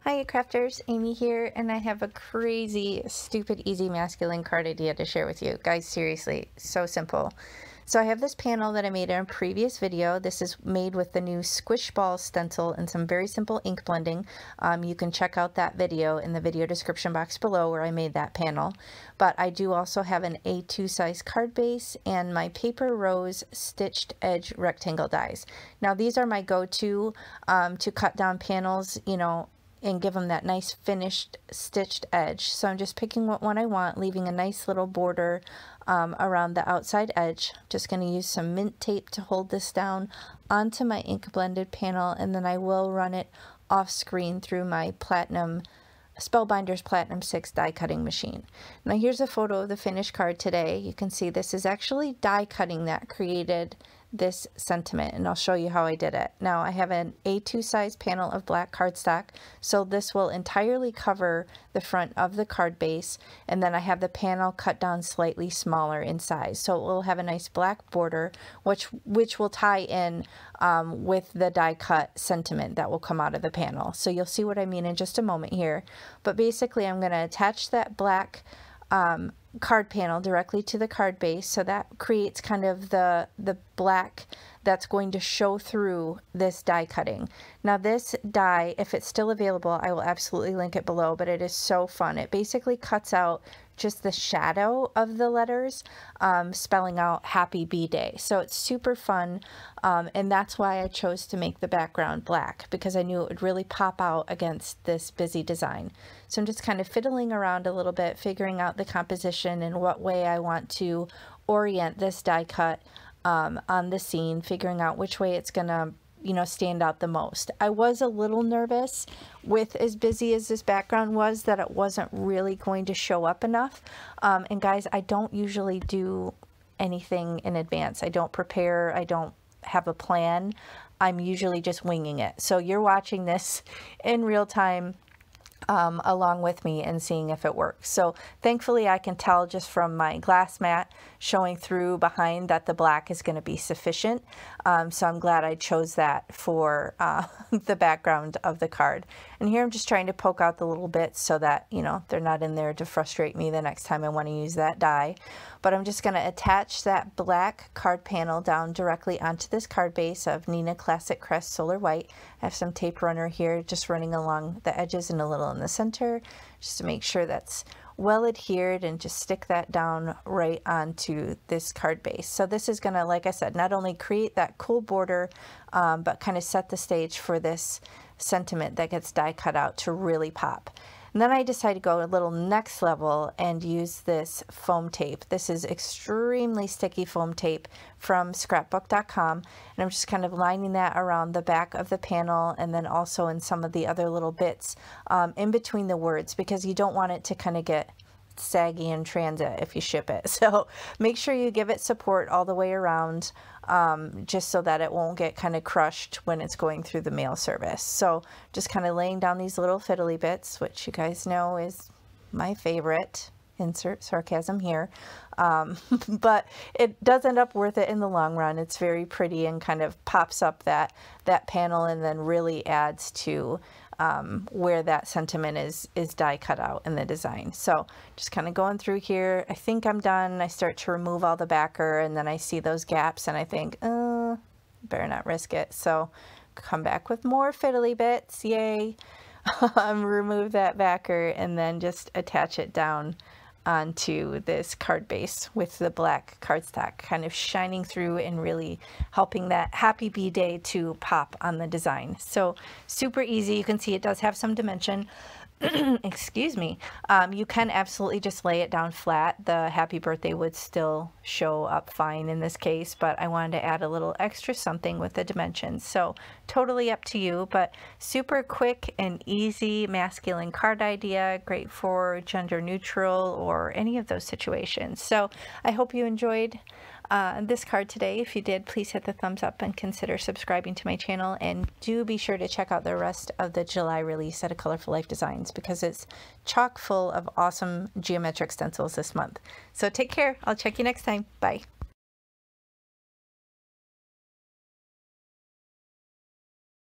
Hi crafters, Amy here, and I have a crazy, stupid, easy masculine card idea to share with you. Guys, seriously, so simple. So I have this panel that I made in a previous video. This is made with the new Squish ball stencil and some very simple ink blending. You can check out that video in the video description box below where I made that panel. But I do also have an A2 size card base and my Paper Rose stitched edge rectangle dies. Now these are my go-to to cut down panels, you know, and give them that nice finished stitched edge. So I'm just picking what one I want, leaving a nice little border around the outside edge. Just going to use some mint tape to hold this down onto my ink blended panel, and then I will run it off screen through my Spellbinders Platinum 6 die cutting machine. Now here's a photo of the finished card today. You can see this is actually die cutting that created this sentiment, and I'll show you how I did it. Now I have an A2 size panel of black cardstock, so this will entirely cover the front of the card base, and then I have the panel cut down slightly smaller in size, so it will have a nice black border which will tie in with the die cut sentiment that will come out of the panel. So you'll see what I mean in just a moment here, but basically I'm going to attach that black card panel directly to the card base, so that creates kind of the black that's going to show through this die cutting. Now this die, if it's still available, I will absolutely link it below, but it is so fun. It basically cuts out just the shadow of the letters, spelling out Happy B-Day. So it's super fun, and that's why I chose to make the background black, because I knew it would really pop out against this busy design. So I'm just kind of fiddling around a little bit, figuring out the composition and what way I want to orient this die cut on the scene, figuring out which way it's gonna, you know, stand out the most. I was a little nervous with as busy as this background was that it wasn't really going to show up enough. And guys, I don't usually do anything in advance. I don't prepare. I don't have a plan. I'm usually just winging it. So you're watching this in real time along with me and seeing if it works. So thankfully I can tell just from my glass mat showing through behind that the black is going to be sufficient. So I'm glad I chose that for the background of the card. And here I'm just trying to poke out the little bits so that, you know, they're not in there to frustrate me the next time I want to use that die. But I'm just going to attach that black card panel down directly onto this card base of Neenah Classic Crest Solar White. I have some tape runner here just running along the edges and a little in the center just to make sure that's well adhered, and just stick that down right onto this card base. So this is going to, like I said, not only create that cool border, but kind of set the stage for this sentiment that gets die cut out to really pop. And then I decided to go a little next level and use this foam tape. This is extremely sticky foam tape from scrapbook.com, and I'm just kind of lining that around the back of the panel, and then also in some of the other little bits in between the words, because you don't want it to kind of get saggy in transit if you ship it. So make sure you give it support all the way around, just so that it won't get kind of crushed when it's going through the mail service. So just kind of laying down these little fiddly bits, which you guys know is my favorite. Insert sarcasm here. But it does end up worth it in the long run. It's very pretty and kind of pops up that panel, and then really adds to where that sentiment is die cut out in the design. So just kind of going through here. I think I'm done. I start to remove all the backer, and then I see those gaps and I think, better not risk it. So come back with more fiddly bits. Yay. Remove that backer and then just attach it down onto this card base with the black cardstock kind of shining through and really helping that Happy B-Day to pop on the design. So super easy. You can see it does have some dimension. Excuse me. You can absolutely just lay it down flat. The happy birthday would still show up fine in this case, but I wanted to add a little extra something with the dimensions. So totally up to you, but super quick and easy masculine card idea, great for gender neutral or any of those situations. So I hope you enjoyed this card today. If you did, please hit the thumbs up and consider subscribing to my channel, and do be sure to check out the rest of the July release at A Colorful Life Designs, because it's chock full of awesome geometric stencils this month. So take care. I'll check you next time. Bye.